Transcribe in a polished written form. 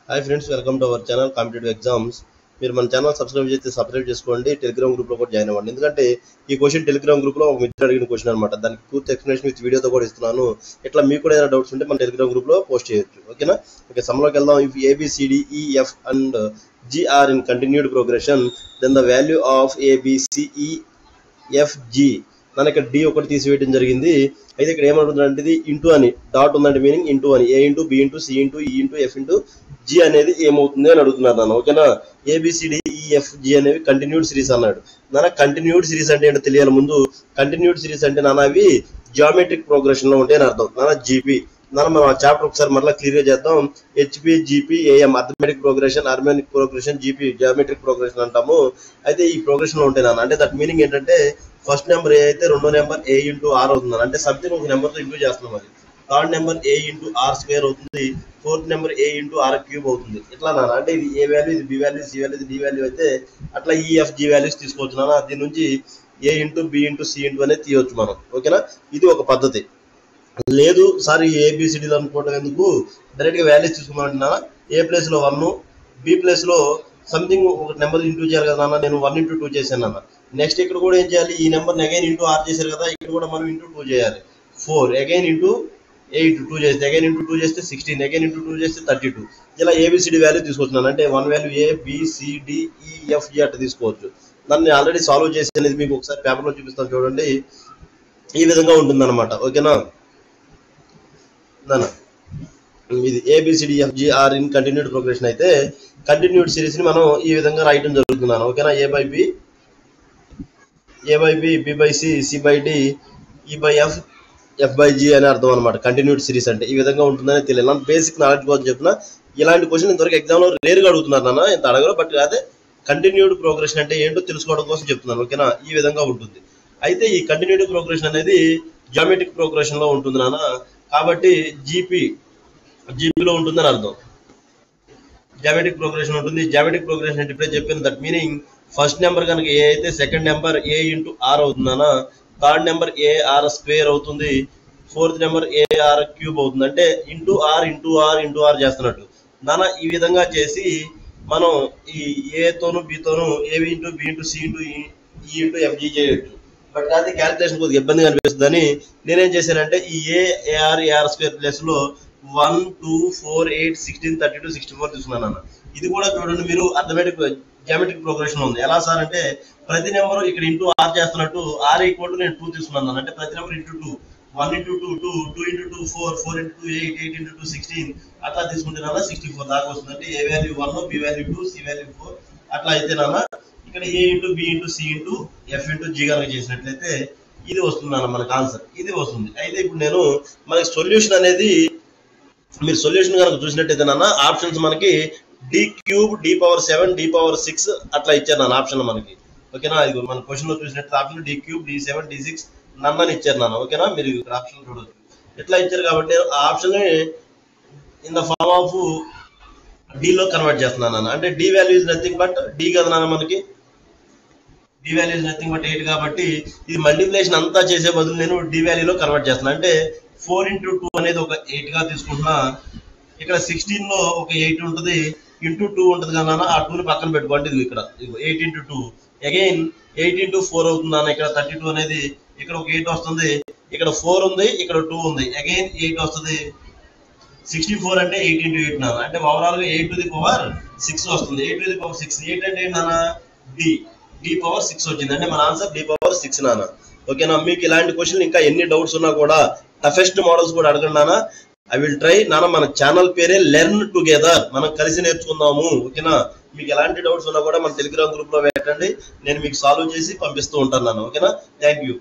Hi friends, welcome to our channel competitive exams. మీరు మన channel subscribe చేసుకోండి. Telegram గ్రూప్లో కూడా జాయిన్ అవ్వండి. ఎందుకంటే ఈ క్వశ్చన్ టెలిగ్రామ్ గ్రూప్లో ఒక మిత్రుడు అడిగిన క్వశ్చన్ అనమాట. దానికి పూర్తి ఎక్స్ప్లెనేషన్ విత్ వీడియోతో కూడా ఇస్తున్నాను. ఇట్లా మీకు కూడా ఏదైనా డౌట్స్ ఉంటే మన టెలిగ్రామ్ గ్రూప్లో పోస్ట్ చేయొచ్చు. ఓకేనా? ఓకే, సమ్లోకి వెళ్దాం. If ABCDEF and G are in continued progression, then the value of ABCEFG. నన్ను ఇక్కడ డి ఒకటి తీసివేయడం జరిగింది. అయితే ఇక్కడ ఏమంటుందంటే ఇది ఇంటూ అని డాట్ ఉందంటే మీనింగ్ ఇంటూ అని A into B into C into E into F into G అనేది ఏమవుతుంది అని అడుగుతున్నారు నన్ను. ఓకేనా? ABCDEFG అనేవి కంటిన్యూడ్ సిరీస్ అన్నాడు. నాన్న కంటిన్యూడ్ సిరీస్ అంటే ఏంటో తెలియాలి ముందు. కంటిన్యూడ్ సిరీస్ అంటే నాన్న అవి జియోమెట్రిక్ ప్రోగ్రెషన్ లో ఉంటాయి అని అర్థం. నాన్న జీపీ నాన్న మనం ఆ చాప్టర్ ఒకసారి మళ్ళీ క్లియర్ గా చేద్దాం. HP GP AM arithmetic progression, harmonic progression, GP geometric progression అంటాము. అయితే ఈ ప్రోగ్రెషన్ లో ఉంటాయి నాన్న. అంటే దట్ మీనింగ్ ఏంటంటే ఫస్ట్ నెంబర్ ఏ అయితే రెండో నెంబర్ A ఇంటూ R అవుతుంది. అంటే సంథింగ్ ఒక నెంబర్తో ఇంటూ చేస్తున్నాం. అది third number A into R square అవుతుంది. Fourth number A into R cube అవుతుంది. ఇట్లా నాన్న. అంటే ఇది A వాల్యూ, ఇది B వాల్యూ, C వాల్యూ, ఇది D వాల్యూ అయితే అట్లా EFG వాల్యూస్ తీసుకోవచ్చు నాన్న. దీని నుంచి A into B into C into అనేది తీయవచ్చు మనం. ఓకేనా? ఇది ఒక పద్ధతి. లేదు సార్ ఈ ABCDలు అనుకోవడం ఎందుకు, డైరెక్ట్ గా వాల్యూస్ తీసుకున్నామంటున్నా. A ప్లేస్ లో 1, B ప్లేస్ లో సంథింగ్ ఒక నెంబర్ ఇంటూ చేయాలి కదా నాన్న. నేను 1 ఇంటూ 2 చేశాను అన్న. నెక్స్ట్ ఇక్కడ కూడా ఏం చేయాలి, ఈ నెంబర్ అగైన్ ఇంటూ R చేశారు కదా, ఇక్కడ కూడా మనం ఇంటూ 2 చేయాలి. 4 అగైన్ ఇంటూ 8 2 చేస్తే అగైన్ ఇంటూ 2 చేస్తే 16 అగైన్ ఇంటూ 2 చేస్తే 32. ఇలా ABCD వాల్యూ తీసుకొచ్చున్నాను. అంటే 1 వాల్యూ ABCDEFG అట్లా తీసుకోవచ్చు. దాన్ని ఆల్రెడీ సాల్వ్ చేసి అనేది మీకు ఒకసారి పేపర్లో చూపిస్తాను చూడండి. ఈ విధంగా ఉంటుంది అనమాట. ఓకేనా? ఇది ABCDEFG are in continued progression అయితే కంటిన్యూడ్ సిరీస్ ని మనం ఈ విధంగా రాయటం జరుగుతున్నాను. ఓకేనా? A by B, B by C, C by D, E by F, F by G అని అర్థం అనమాట. కంటిన్యూడ్ సిరీస్ అంటే ఈ విధంగా ఉంటుందని తెలియాలి. బేసిక్ నాలెడ్జ్ కోసం చెప్తున్నా. ఇలాంటి క్వశ్చన్ ఇంతవరకు ఎగ్జామ్లో రేరుగా అడుగుతున్నారు నాన్న, ఇంత అడగరు. బట్ అదే కంటిన్యూడ్ ప్రోగ్రెషన్ అంటే ఏంటో తెలుసుకోవడం కోసం చెప్తున్నాను. ఓకేనా? ఈ విధంగా ఉంటుంది. అయితే ఈ కంటిన్యూడ్ ప్రోగ్రెషన్ అనేది జియోమెట్రిక్ ప్రోగ్రెషన్ లో ఉంటుంది నాన్న. కాబట్టి జీపీలో ఉంటుందని అర్థం. జియోమెట్రిక్ ప్రోగ్రెషన్ ఉంటుంది. జియోమెట్రిక్ ప్రోగ్రెషన్ అంటే ఇప్పుడే చెప్పాను. దట్ మీనింగ్ ఫస్ట్ నెంబర్ కనుక ఏ అయితే second number A into R అవుతుందన్నా. థర్డ్ నెంబర్ AR స్క్వేర్ అవుతుంది. ఫోర్త్ నెంబర్ AR క్యూబ్ అవుతుంది. అంటే into R into R into R చేస్తున్నట్టు నాన్న. ఈ విధంగా చేసి మనం ఈ ఏతోను బితోను AB into B into C into E into FG చేయొచ్చు. బట్ అది క్యాలిక్యులేషన్ కొద్దిగా ఇబ్బందిగా అనిపిస్తుందని నేనేం చేశానంటే ఈ AR స్క్వేర్ ప్లేస్ లో 1 2 4 8 16 32 64 తీసుకున్నాను అన్న. ఇది కూడా చూడండి మీరు అర్థమెటిక్ జియోమెట్రిక్ ప్రోగ్రెషన్ ఉంది. ఎలా సార్ అంటే ప్రతి నెంబర్ ఇక్కడ ఇంటూ R చేస్తున్నట్టు R ఈక్వల్ టు నేను 2 తీసుకున్నాను. అంటే ప్రతి number into 2, 1 into 2 2, 2 into 2 4, 4 into 2 8, 8 into 2 16 అట్లా తీసుకుంటే నాన్న 64 దాకా వస్తుంది. అంటే A value 1, B value 2, C value 4 అట్లా అయితే నాన్న ఇక్కడ A into B into C into F into G కనుక చేసినట్లయితే ఇది వస్తుంది అన్న మనకు ఆన్సర్. ఇది వస్తుంది. అయితే ఇప్పుడు నేను మనకి సొల్యూషన్ అనేది మీరు సొల్యూషన్ కనుక చూసినట్టయితే నాన్న ఆప్షన్స్ మనకి D³ D⁻7 D⁻6 అట్లా ఇచ్చారు నాన్న ఆప్షన్ మనకి. ఓకేనా? ఇది మన క్వశ్చన్ లో చూసినట్టు ఆప్షన్ D³ D7 D6 నన్నని ఇచ్చారు నాన్న. ఓకేనా? మీరు ఇక్కడ ఆప్షన్ చూడవచ్చు. ఎట్లా ఇచ్చారు కాబట్టి ఆ option in the form of D లో కన్వర్ట్ చేస్తున్నాను నాన్న. అంటే D value is nothing but D కదా నాన్న మనకి. D value is nothing but 8 కాబట్టి ఇది మల్టిప్లికేషన్ అంతా చేసే బదులు నేను D వాల్యూలో కన్వర్ట్ చేస్తున్నాను. అంటే 4 ఇంటూ 2 అనేది ఒక 8 గా తీసుకుంటున్నా. ఇక్కడ 16 లో ఒక 8 ఉంటుంది, ఇంటూ 2 ఉంటుంది కదా. ఆ 2ని పక్కన పెట్టుకోండి. ఇది ఇక్కడ 8 ఇంటూ 2 అగైన్ 8 ఇంటూ 4 అవుతుంది అన్న. ఇక్కడ 32 అనేది ఇక్కడ ఒక 8 వస్తుంది. ఇక్కడ 4 ఉంది, ఇక్కడ 2 ఉంది, అగైన్ 8 వస్తుంది. 64 అంటే 8 ఇంటూ 8 నాన్న. అంటే ఓవరాల్ గా 8 టు ది పవర్ 6 వస్తుంది. 8 టు ది పవర్ 6 8 అంటే ఏంటన్నా D⁻6 వచ్చింది. అంటే మన ఆన్సర్ D⁻6 నాన్న. ఓకేనా? మీకు ఇలాంటి క్వశ్చన్ ఇంకా ఎన్ని డౌట్స్ ఉన్నా కూడా టఫెస్ట్ మోడల్స్ కూడా అడగండి నాన్న. ఐ విల్ ట్రై నాన్న. మన ఛానల్ పేరే లెర్న్ టుగెదర్, మనం కలిసి నేర్చుకుందాము. ఓకేనా? మీకు ఎలాంటి డౌట్స్ ఉన్నా కూడా మన టెలిగ్రామ్ గ్రూప్ లో పెట్టండి. నేను మీకు సాల్వ్ చేసి పంపిస్తూ ఉంటాను నాన్న. ఓకేనా? Thank you.